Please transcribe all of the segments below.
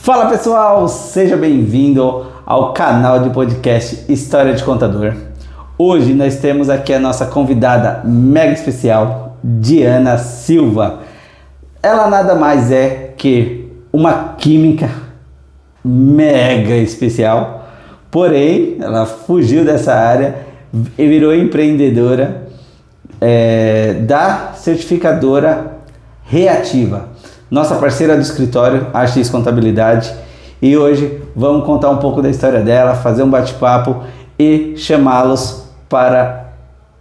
Fala pessoal, seja bem-vindo ao canal de podcast História de Contador. Hoje nós temos aqui a nossa convidada mega especial, Diana Silva. Ela nada mais é que uma química mega especial, porém ela fugiu dessa área e virou empreendedora da certificadora Reativa, nossa parceira do escritório AX Contabilidade, e hoje vamos contar um pouco da história dela, fazer um bate-papo e chamá-los para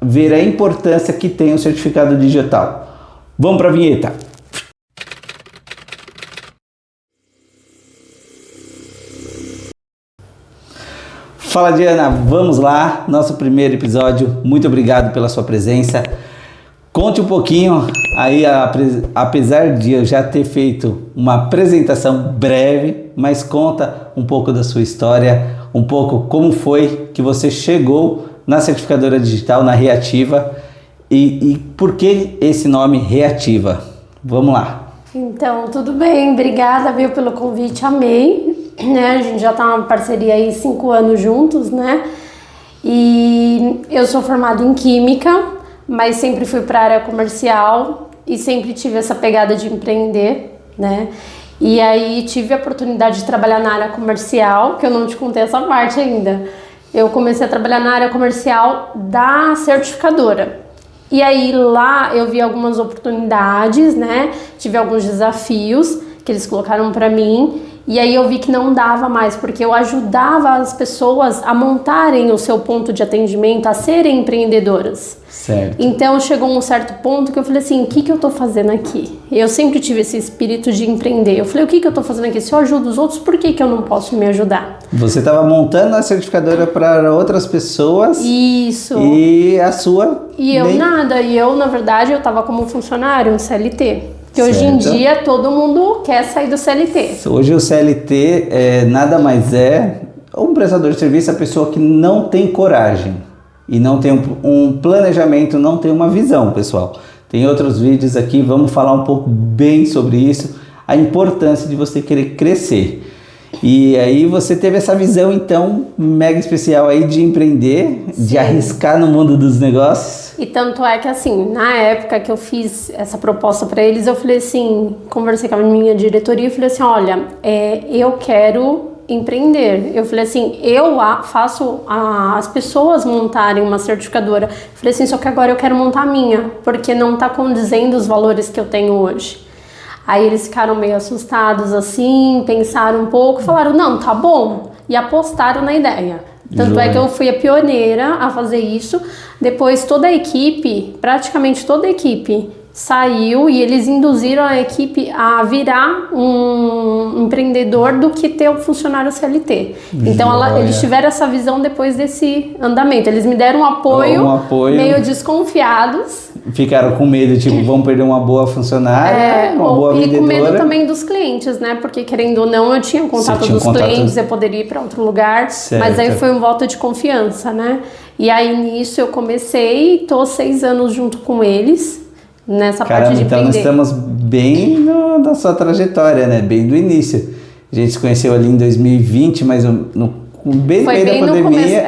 ver a importância que tem o certificado digital. Vamos para a vinheta. Fala Diana, vamos lá, nosso primeiro episódio. Muito obrigado pela sua presença. Conte um pouquinho aí, apesar de eu já ter feito uma apresentação breve, mas conta um pouco da sua história, um pouco como foi que você chegou na certificadora digital, na Reativa, e por que esse nome Reativa? Vamos lá. Então, tudo bem, obrigada, viu, pelo convite, amei, né? A gente já tá uma parceria aí 5 anos juntos, né? E eu sou formada em Química, mas sempre fui para a área comercial e sempre tive essa pegada de empreender, né? E aí tive a oportunidade de trabalhar na área comercial, que eu não te contei essa parte ainda. Eu comecei a trabalhar na área comercial da certificadora. E aí lá eu vi algumas oportunidades, né? Tive alguns desafios que eles colocaram para mim. E aí eu vi que não dava mais, porque eu ajudava as pessoas a montarem o seu ponto de atendimento, a serem empreendedoras. Certo. Então chegou um certo ponto que eu falei assim, o que eu tô fazendo aqui? Eu sempre tive esse espírito de empreender. Eu falei, o que eu tô fazendo aqui? Se eu ajudo os outros, por que eu não posso me ajudar? Você estava montando a certificadora para outras pessoas. Isso. E a sua... E eu nada. E eu, na verdade, eu tava como funcionário, um CLT. Porque hoje em dia todo mundo quer sair do CLT. Hoje o CLT nada mais é um prestador de serviço, a pessoa que não tem coragem e não tem um planejamento, não tem uma visão, pessoal. Tem outros vídeos aqui, vamos falar um pouco bem sobre isso, a importância de você querer crescer. E aí você teve essa visão, então, mega especial aí de empreender, sim, de arriscar no mundo dos negócios. E tanto é que, assim, na época que eu fiz essa proposta para eles, eu falei assim, conversei com a minha diretoria e falei assim, olha, eu quero empreender. Eu falei assim, eu faço as pessoas montarem uma certificadora. Eu falei assim, só que agora eu quero montar a minha, porque não está condizendo os valores que eu tenho hoje. Aí eles ficaram meio assustados assim, pensaram um pouco, falaram, não, tá bom, e apostaram na ideia. Tanto é que eu fui a pioneira a fazer isso. Depois toda a equipe, praticamente toda a equipe, saiu e eles induziram a equipe a virar um empreendedor do que ter um funcionário CLT. Então eles tiveram essa visão depois desse andamento. Eles me deram um apoio meio desconfiados. Ficaram com medo, tipo, vão perder uma boa funcionária, uma boa vendedora. E com medo também dos clientes, né? Porque querendo ou não, eu tinha um contato dos clientes, eu poderia ir para outro lugar. Certo. Mas aí foi um voto de confiança, né? E aí nisso eu comecei, tô 6 anos junto com eles. Nessa parte de então nós estamos bem na sua trajetória, né? Bem do início. A gente se conheceu ali em 2020, mas bem no meio da pandemia.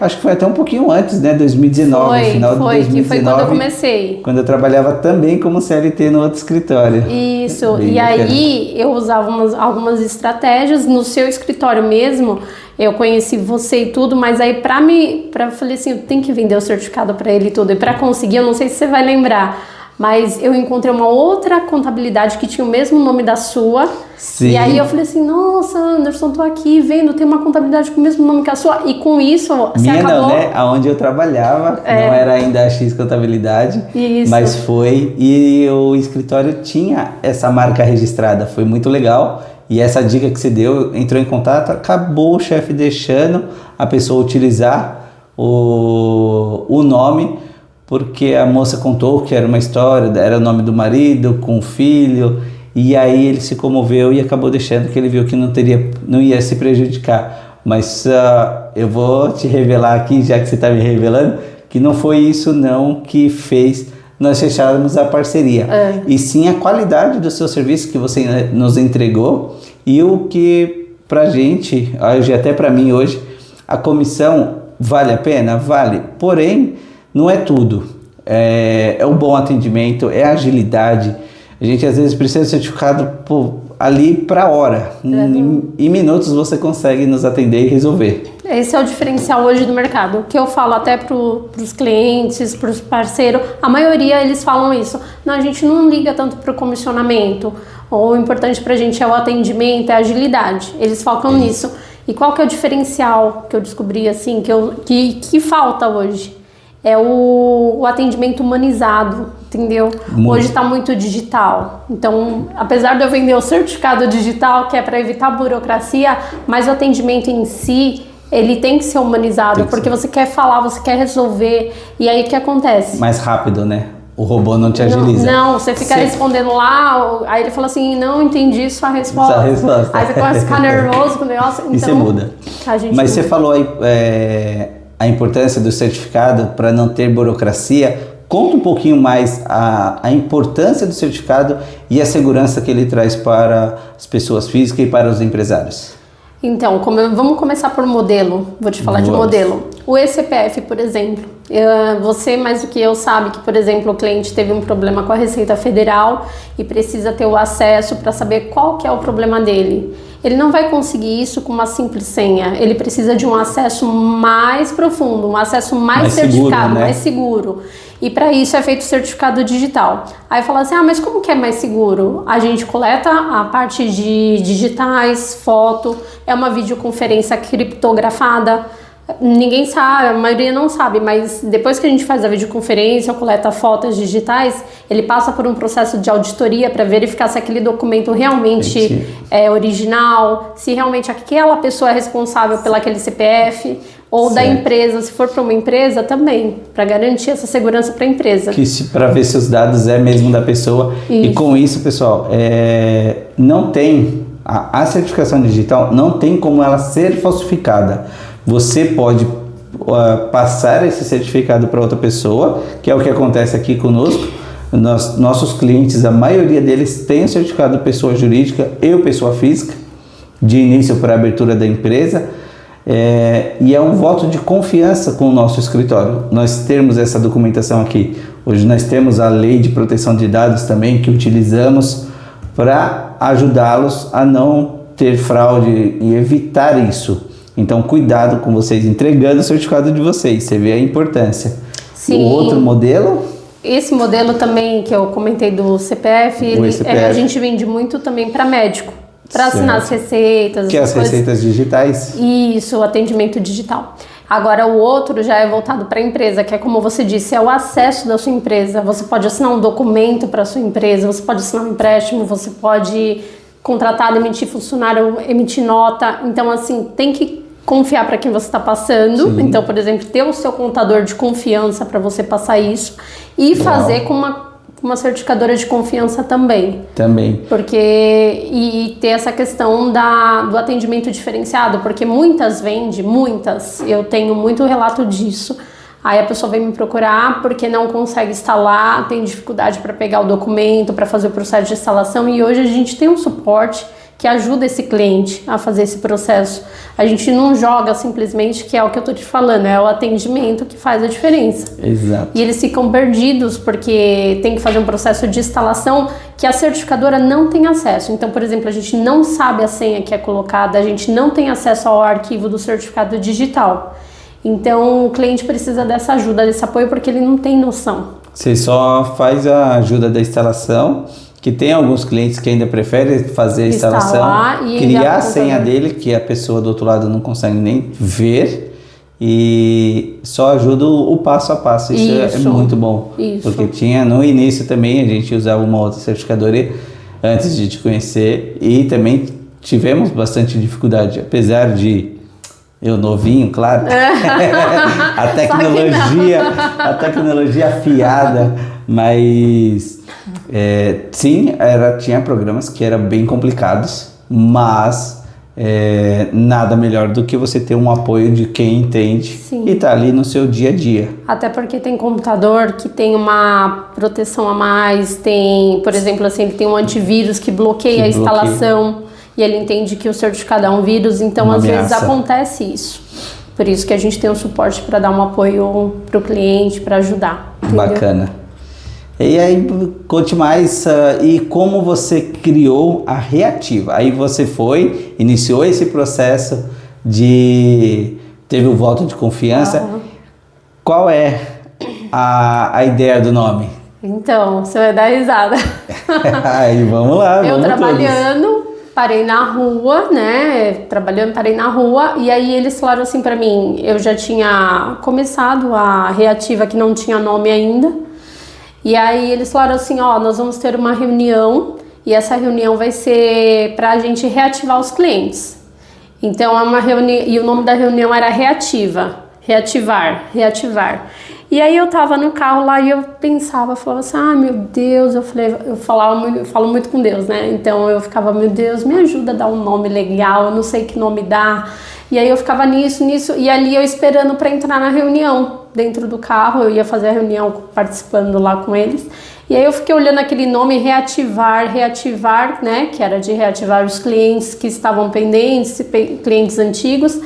Acho que foi até um pouquinho antes, né? 2019, final de 2019. Foi quando eu comecei. Quando eu trabalhava também como CLT no outro escritório. Isso. E aí eu usava algumas estratégias no seu escritório mesmo. Eu conheci você e tudo, mas aí eu falei assim, eu tenho que vender o certificado para ele e tudo. E para conseguir, eu não sei se você vai lembrar, mas eu encontrei uma outra contabilidade que tinha o mesmo nome da sua. Sim. E aí eu falei assim, nossa, Anderson, tô aqui vendo, tem uma contabilidade com o mesmo nome que a sua. E com isso, você acabou... Não, né? Aonde eu trabalhava, não era ainda a X Contabilidade, isso, mas foi. E o escritório tinha essa marca registrada, foi muito legal. E essa dica que você deu, entrou em contato, acabou o chefe deixando a pessoa utilizar o nome, porque a moça contou que era uma história, era o nome do marido com o filho, e aí ele se comoveu e acabou deixando, que ele viu que não ia se prejudicar. Mas eu vou te revelar aqui, já que você está me revelando, que não foi isso não que fez nós fecharmos a parceria, e sim a qualidade do seu serviço que você nos entregou E o que pra gente, hoje, até pra mim hoje, a comissão vale a pena? Vale. Porém, não é tudo. É um bom atendimento, é agilidade. A gente às vezes precisa de certificado ali para hora. Em minutos você consegue nos atender e resolver. Esse é o diferencial hoje do mercado. O que eu falo até para os clientes, para os parceiros, a maioria eles falam isso. Não, a gente não liga tanto para o comissionamento. O importante para a gente é o atendimento, é a agilidade. Eles focam nisso. E qual que é o diferencial que eu descobri assim, que falta hoje? É o atendimento humanizado, entendeu? Hoje está muito digital. Então, apesar de eu vender o certificado digital, que é para evitar a burocracia, mas o atendimento em si, ele tem que ser humanizado, porque você quer falar, você quer resolver. E aí o que acontece? Mais rápido, né? O robô não te agiliza. Não, você fica respondendo lá, aí ele fala assim, não entendi sua resposta. Aí você começa a ficar nervoso com o negócio. Então, e você muda. Mas você falou aí a importância do certificado para não ter burocracia. Conta um pouquinho mais a importância do certificado e a segurança que ele traz para as pessoas físicas e para os empresários. Então, vamos começar por modelo. Vou te falar de modelo. O eCPF, por exemplo. Você, mais do que eu, sabe que, por exemplo, o cliente teve um problema com a Receita Federal e precisa ter o acesso para saber qual que é o problema dele. Ele não vai conseguir isso com uma simples senha. Ele precisa de um acesso mais profundo, um acesso mais certificado, seguro, né? Mais seguro. E para isso é feito o certificado digital. Aí fala assim, mas como que é mais seguro? A gente coleta a parte de digitais, foto, é uma videoconferência criptografada. Ninguém sabe, a maioria não sabe, mas depois que a gente faz a videoconferência ou coleta fotos digitais, ele passa por um processo de auditoria para verificar se aquele documento realmente é original, se realmente aquela pessoa é responsável pelo aquele CPF, ou da empresa, se for para uma empresa também, para garantir essa segurança para a empresa. Para ver se os dados é mesmo da pessoa. Isso. E com isso, pessoal, não tem, a certificação digital não tem como ela ser falsificada. Você pode passar esse certificado para outra pessoa, que é o que acontece aqui conosco. Nossos clientes, a maioria deles tem o certificado de pessoa jurídica e o pessoa física, de início para a abertura da empresa. E é um voto de confiança com o nosso escritório. Nós temos essa documentação aqui. Hoje nós temos a lei de proteção de dados também, que utilizamos para ajudá-los a não ter fraude e evitar isso. Então, cuidado com vocês entregando o certificado de vocês. Você vê a importância. Sim. O outro modelo? Esse modelo também que eu comentei do CPF, a gente vende muito também para médico. Para assinar as receitas. Que é as receitas digitais? Isso, o atendimento digital. Agora, o outro já é voltado para a empresa, que é como você disse, é o acesso da sua empresa. Você pode assinar um documento para a sua empresa, você pode assinar um empréstimo, você pode contratar, demitir funcionário, emitir nota. Então, assim, tem que confiar para quem você está passando. Sim. Então, por exemplo, ter o seu contador de confiança para você passar isso e fazer com uma certificadora de confiança também. Porque, e ter essa questão do atendimento diferenciado, porque muitas, eu tenho muito relato disso. Aí a pessoa vem me procurar porque não consegue instalar, tem dificuldade para pegar o documento, para fazer o processo de instalação, e hoje a gente tem um suporte que ajuda esse cliente a fazer esse processo. A gente não joga simplesmente, que é o que eu tô te falando, é o atendimento que faz a diferença. Exato. E eles ficam perdidos porque tem que fazer um processo de instalação que a certificadora não tem acesso. Então, por exemplo, a gente não sabe a senha que é colocada, a gente não tem acesso ao arquivo do certificado digital. Então, o cliente precisa dessa ajuda, desse apoio, porque ele não tem noção. Você só faz a ajuda da instalação, que tem alguns clientes que ainda preferem fazer a instalação, criar a senha dele, que a pessoa do outro lado não consegue nem ver, e só ajuda o passo a passo. Isso é muito bom. Isso. Porque tinha no início também, a gente usava uma outra certificadora antes de te conhecer, e também tivemos bastante dificuldade, apesar de eu novinho, claro, a tecnologia afiada, mas sim, tinha programas que eram bem complicados, mas nada melhor do que você ter um apoio de quem entende. Sim. E tá ali no seu dia a dia. Até porque tem computador que tem uma proteção a mais, tem, por exemplo, assim, ele tem um antivírus que bloqueia a instalação. e ele entende que o certificado é um vírus, então Uma às vezes ameaça. acontece isso. Por isso que a gente tem um suporte para dar um apoio para o cliente, para ajudar. Entendeu? Bacana. E aí, conte mais, e como você criou a Reativa? Aí você iniciou esse processo teve o voto de confiança. Qual é a ideia do nome? Então, você vai dar risada. Aí, vamos lá, Eu vamos trabalhando, parei na rua, né? Parei na rua. E aí eles falaram assim pra mim, eu já tinha começado a Reativa, que não tinha nome ainda. E aí eles falaram assim, ó, nós vamos ter uma reunião. E essa reunião vai ser pra gente reativar os clientes. Então é uma reunião, e o nome da reunião era reativar. E aí eu tava no carro lá e eu pensava, falava assim, ai meu Deus, eu falo muito com Deus, né? Então eu ficava, meu Deus, me ajuda a dar um nome legal, eu não sei que nome dar. E aí eu ficava nisso, e ali eu esperando pra entrar na reunião, dentro do carro, eu ia fazer a reunião participando lá com eles. E aí eu fiquei olhando aquele nome reativar, né? Que era de reativar os clientes que estavam pendentes, clientes antigos.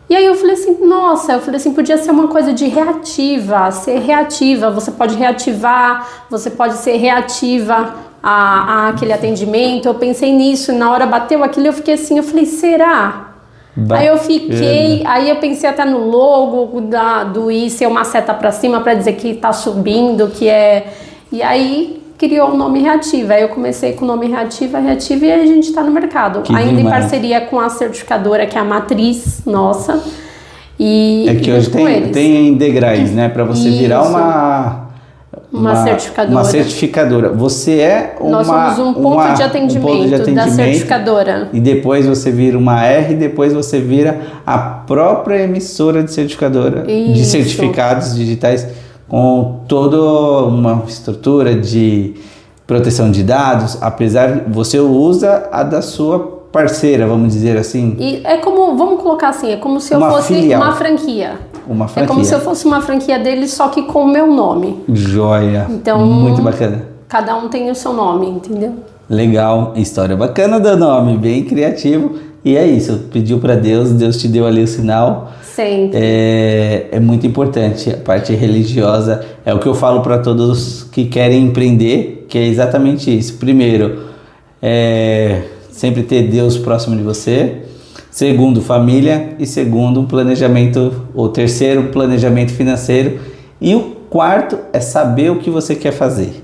E aí eu falei assim, nossa, podia ser uma coisa de ser reativa, você pode reativar, você pode ser reativa a aquele atendimento. Eu pensei nisso, na hora bateu aquilo, eu fiquei assim, eu falei, será? Aí eu pensei até no logo do I ser uma seta pra cima pra dizer que tá subindo, que é... E aí criou o nome Reativa. Aí eu comecei com o nome Reativa e aí a gente tá no mercado. Que ainda demais. em parceria com a certificadora, que é a matriz nossa. E É que hoje tem degraus, né? Para você virar uma certificadora. Uma certificadora. Você é Nós somos um ponto de atendimento da certificadora. E depois você vira uma R, depois você vira a própria emissora de certificadora. Isso. De certificados digitais, com toda uma estrutura de proteção de dados, apesar você usa a da sua parceira, vamos dizer assim. E é como, vamos colocar assim, é como se eu Uma fosse filial. uma franquia. Uma franquia. É como se eu fosse uma franquia deles, só que com o meu nome. Joia. Então, muito bacana. Cada um tem o seu nome, entendeu? Legal, história bacana do nome, bem criativo. E é isso, pediu para Deus, Deus te deu ali o sinal. Sempre. É muito importante, a parte religiosa é o que eu falo para todos que querem empreender, que é exatamente isso. Primeiro, sempre ter Deus próximo de você. Segundo, família. E segundo, planejamento, ou terceiro, planejamento financeiro. E o quarto é saber o que você quer fazer,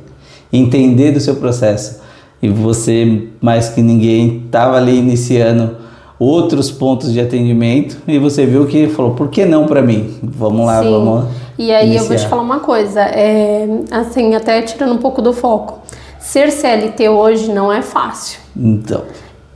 entender do seu processo. E você, mais que ninguém, estava ali iniciando outros pontos de atendimento e você viu que falou, por que não para mim? Vamos lá, Sim. vamos E aí iniciar. eu vou te falar uma coisa, assim, até tirando um pouco do foco. Ser CLT hoje não é fácil. Então,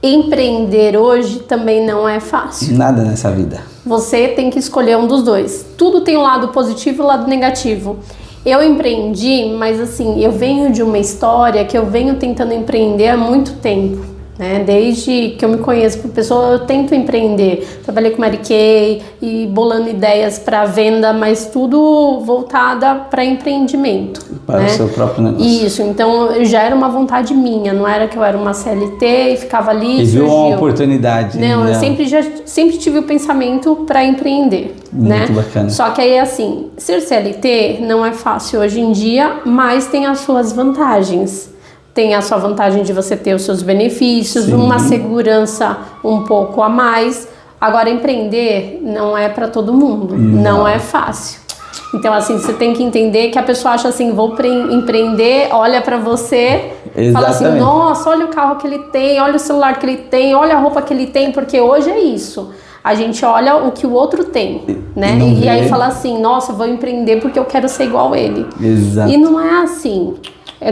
Empreender hoje também não é fácil. nada nessa vida. Você tem que escolher um dos dois. Tudo tem um lado positivo e um lado negativo. Eu empreendi, mas assim, eu venho de uma história que eu venho tentando empreender há muito tempo, né? Desde que eu me conheço por pessoa, eu tento empreender. Trabalhei com Mary Kay e bolando ideias para venda, mas tudo voltada para empreendimento. Para né? o seu próprio negócio. Isso, então já era uma vontade minha, não era que eu era uma CLT e ficava ali E viu surgiu. uma oportunidade. Não, né? eu sempre tive o pensamento para empreender, né? Muito bacana. Só que aí assim, ser CLT não é fácil hoje em dia, mas tem as suas vantagens. Tem a sua vantagem de você ter os seus benefícios, Sim. uma segurança um pouco a mais. Agora, empreender não é para todo mundo, não é fácil. Então, assim, você tem que entender que a pessoa acha assim, vou empreender, olha pra você, fala assim, Exatamente. nossa, olha o carro que ele tem, olha o celular que ele tem, olha a roupa que ele tem, porque hoje é isso. A gente olha o que o outro tem, né? não E vê. aí fala assim, nossa, eu vou empreender porque eu quero ser igual a ele. Exato. E não é assim.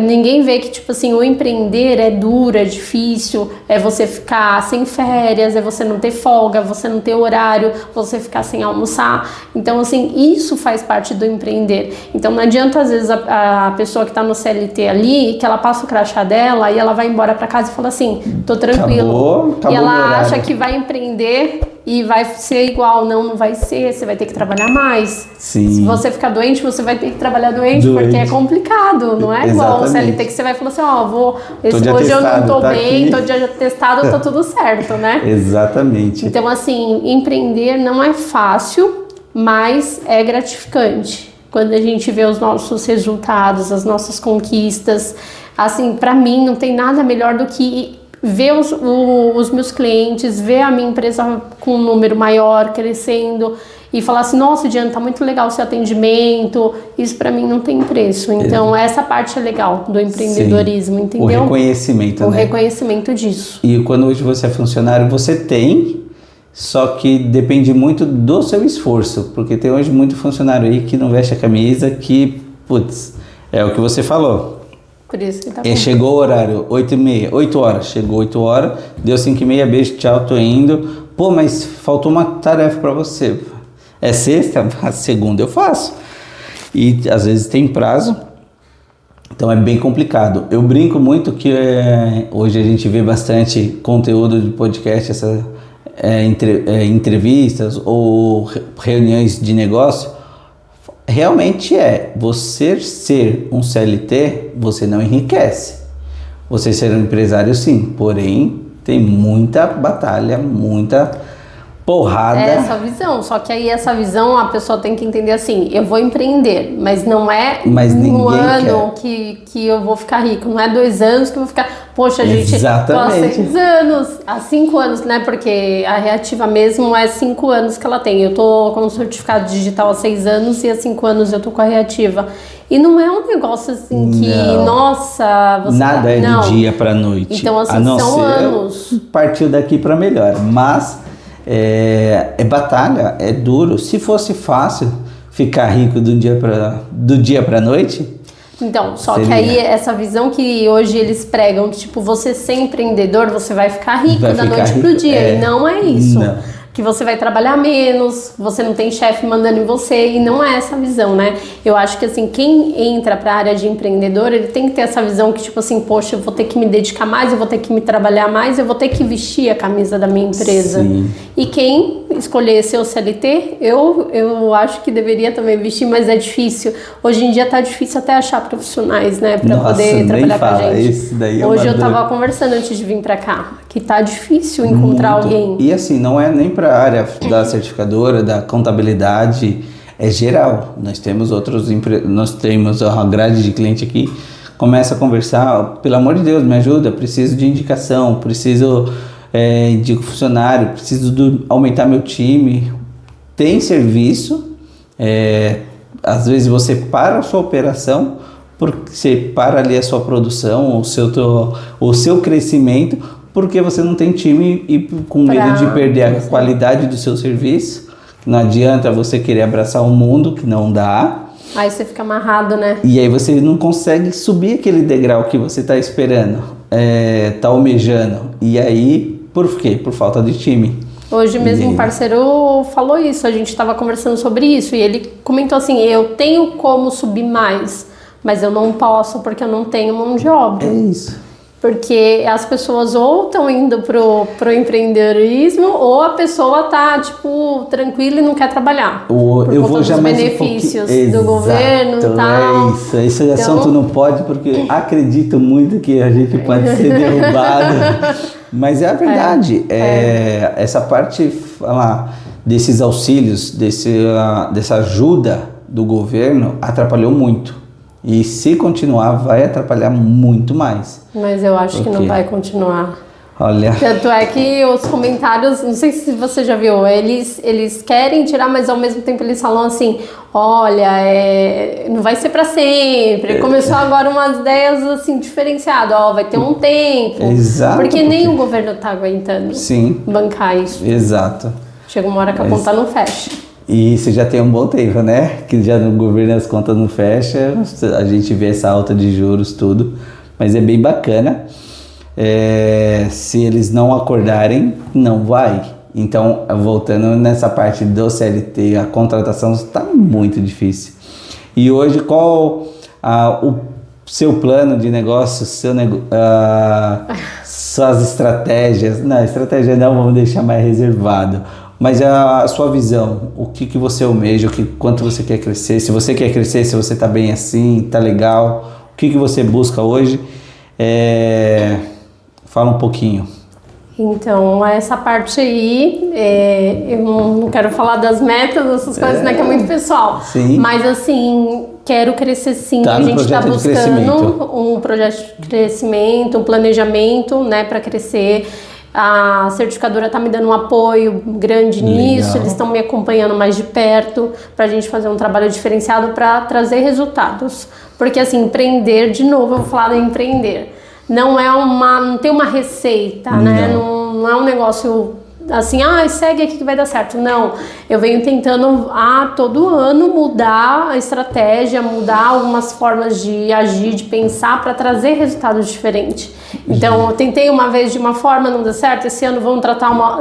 Ninguém vê que, tipo assim, o empreender é duro, é difícil, é você ficar sem férias, é você não ter folga, você não ter horário, você ficar sem almoçar. Então, assim, isso faz parte do empreender. Então, não adianta, às vezes, a pessoa que tá no CLT ali, que ela passa o crachá dela e ela vai embora pra casa e fala assim, tô tranquilo. Acabou e ela meu horário. acha que vai empreender e vai ser igual. Não vai ser, você vai ter que trabalhar mais. Sim. Se você ficar doente, você vai ter que trabalhar doente. Porque é complicado, não é igual o CLT que você vai falar assim, hoje eu não tô bem, tô dia testado, tá tudo certo, né? Exatamente. Então, assim, empreender não é fácil, mas é gratificante. Quando a gente vê os nossos resultados, as nossas conquistas, assim, pra mim não tem nada melhor do que ver os meus clientes, ver a minha empresa com um número maior, crescendo e falar assim, nossa, Diana, tá muito legal o seu atendimento, isso pra mim não tem preço. Então, essa parte é legal do empreendedorismo, Sim. entendeu? O reconhecimento, O né? reconhecimento disso. E quando hoje você é funcionário, você tem, só que depende muito do seu esforço, porque tem hoje muito funcionário aí que não veste a camisa, que, putz, é o que você falou. Por isso que tá Chegou o horário, 8h30, 8 horas, chegou 8 horas, deu 5h30, beijo, tchau, tô indo. Pô, mas faltou uma tarefa pra você. É sexta? A segunda eu faço. E às vezes tem prazo, então é bem complicado. Eu brinco muito que hoje a gente vê bastante conteúdo de podcast, entrevistas ou reuniões de negócio. Realmente você ser um CLT, você não enriquece. Você ser um empresário, sim, porém tem muita batalha, muita porrada. É essa visão, só que aí essa visão a pessoa tem que entender assim, eu vou empreender, mas não é um ano que eu vou ficar rico, não é 2 anos que eu vou ficar, poxa, gente, tô há 6 anos, há 5 anos, né, porque a Reativa mesmo é 5 anos que ela tem, eu tô com o certificado digital há 6 anos e há 5 anos eu tô com a Reativa. E não é um negócio assim que, nossa... Nada é de dia pra noite. Então, assim, são anos. Partiu daqui pra melhor, mas... É batalha, é duro. Se fosse fácil ficar rico do dia pra noite. Então, só que aí essa visão que hoje eles pregam, tipo, você ser empreendedor, você vai ficar rico da noite pro dia. E não é isso. Não. Que você vai trabalhar menos, você não tem chefe mandando em você, e não é essa visão, né? Eu acho que, assim, quem entra pra área de empreendedor, ele tem que ter essa visão que, tipo assim, poxa, eu vou ter que me dedicar mais, eu vou ter que me trabalhar mais, eu vou ter que vestir a camisa da minha empresa. Sim. E quem escolher ser o CLT, eu acho que deveria também vestir, mas é difícil. Hoje em dia tá difícil até achar profissionais, né, pra poder trabalhar com a gente. Esse daí Hoje eu tava conversando antes de vir pra cá, que tá difícil encontrar alguém. E assim, não é nem pra área da certificadora, da contabilidade, é geral. Nós temos uma grade de cliente aqui, começa a conversar, pelo amor de Deus, me ajuda, preciso de indicação, preciso de funcionário, preciso aumentar meu time. Tem serviço, às vezes você para a sua operação, porque você para ali a sua produção, o seu crescimento, porque você não tem time e com medo de perder a qualidade do seu serviço. Não adianta você querer abraçar o mundo, que não dá. Aí você fica amarrado, né? E aí você não consegue subir aquele degrau que você está esperando, tá almejando. E aí, por quê? Por falta de time. Hoje mesmo um parceiro falou isso, a gente estava conversando sobre isso, e ele comentou assim, eu tenho como subir mais, mas eu não posso porque eu não tenho mão de obra. É isso. Porque as pessoas ou estão indo pro empreendedorismo, ou a pessoa tá, tipo, tranquila e não quer trabalhar. Eu vou já mais benefícios do governo e tal. É isso. Esse assunto não pode, porque acredito muito que a gente pode ser derrubado. Mas é a verdade. Essa parte, desses auxílios, dessa ajuda do governo, atrapalhou muito. E se continuar, vai atrapalhar muito mais. Mas eu acho que não vai continuar. Olha. Tanto é que os comentários, não sei se você já viu, eles querem tirar, mas ao mesmo tempo eles falam assim, olha, não vai ser pra sempre. Começou agora umas ideias assim diferenciadas, vai ter um tempo. Exato. Porque nem o governo tá aguentando bancar isso. Exato. Chega uma hora que a conta não fecha. E isso já tem um bom tempo, né? Que já no governo as contas não fecham, a gente vê essa alta de juros, tudo. Mas é bem bacana. Se eles não acordarem, não vai. Então, voltando nessa parte do CLT, a contratação está muito difícil. E hoje, qual o seu plano de negócio, suas estratégias? Não, estratégia não, vamos deixar mais reservado. Mas a sua visão, o que você almeja, quanto você quer crescer, se você quer crescer, se você está bem assim, está legal, o que você busca hoje, fala um pouquinho. Então, essa parte aí, eu não quero falar das metas, essas coisas, né, que é muito pessoal. Sim. Mas, assim, quero crescer sim. Tá, a gente está buscando um projeto de crescimento, um planejamento, né, para crescer. A certificadora está me dando um apoio grande nisso, eles estão me acompanhando mais de perto para a gente fazer um trabalho diferenciado para trazer resultados. Porque, assim, empreender, de novo, eu vou falar de empreender. Não tem uma receita, né? Não é um negócio assim, segue aqui que vai dar certo. Não, eu venho tentando todo ano mudar a estratégia, mudar algumas formas de agir, de pensar para trazer resultados diferentes. Então, eu tentei uma vez de uma forma, não deu certo. Esse ano vamos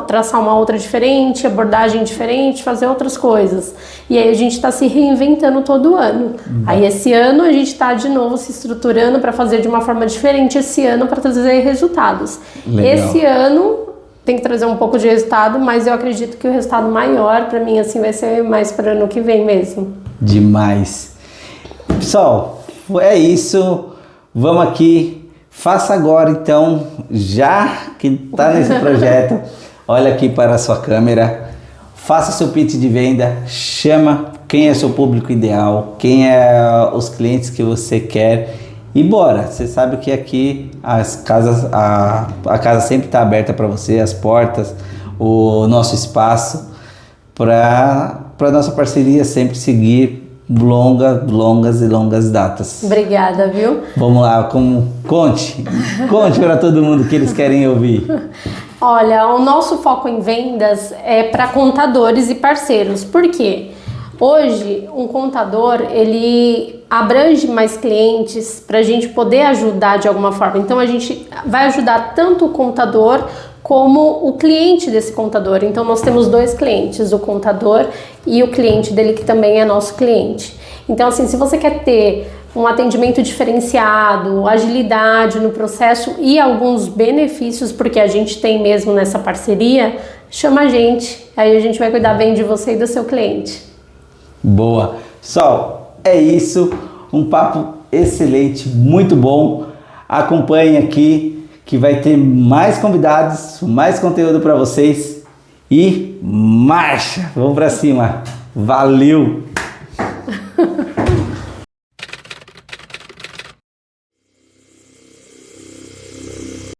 traçar uma outra diferente, abordagem diferente, fazer outras coisas. E aí a gente está se reinventando todo ano. Aí esse ano a gente está de novo se estruturando para fazer de uma forma diferente esse ano para trazer resultados. Legal. Esse ano tem que trazer um pouco de resultado, mas eu acredito que o resultado maior para mim assim vai ser mais para o ano que vem mesmo. Demais. Pessoal, é isso. Vamos aqui. Faça agora então, já que está nesse projeto, olha aqui para a sua câmera, faça seu pitch de venda, chama quem é seu público ideal, quem é os clientes que você quer e bora. Você sabe que aqui a casa sempre está aberta para você, as portas, o nosso espaço para nossa parceria sempre seguir longas e longas datas. Obrigada, viu? Vamos lá, conte para todo mundo que eles querem ouvir. Olha, o nosso foco em vendas é para contadores e parceiros. Por quê? Hoje, um contador, ele abrange mais clientes para a gente poder ajudar de alguma forma. Então, a gente vai ajudar tanto o contador como o cliente desse contador. Então, nós temos 2 clientes, o contador e o cliente dele, que também é nosso cliente. Então, assim, se você quer ter um atendimento diferenciado, agilidade no processo e alguns benefícios, porque a gente tem mesmo nessa parceria, chama a gente. Aí a gente vai cuidar bem de você e do seu cliente. Boa. Pessoal, é isso. Um papo excelente, muito bom. Acompanhe aqui que vai ter mais convidados, mais conteúdo para vocês e marcha! Vamos para cima! Valeu!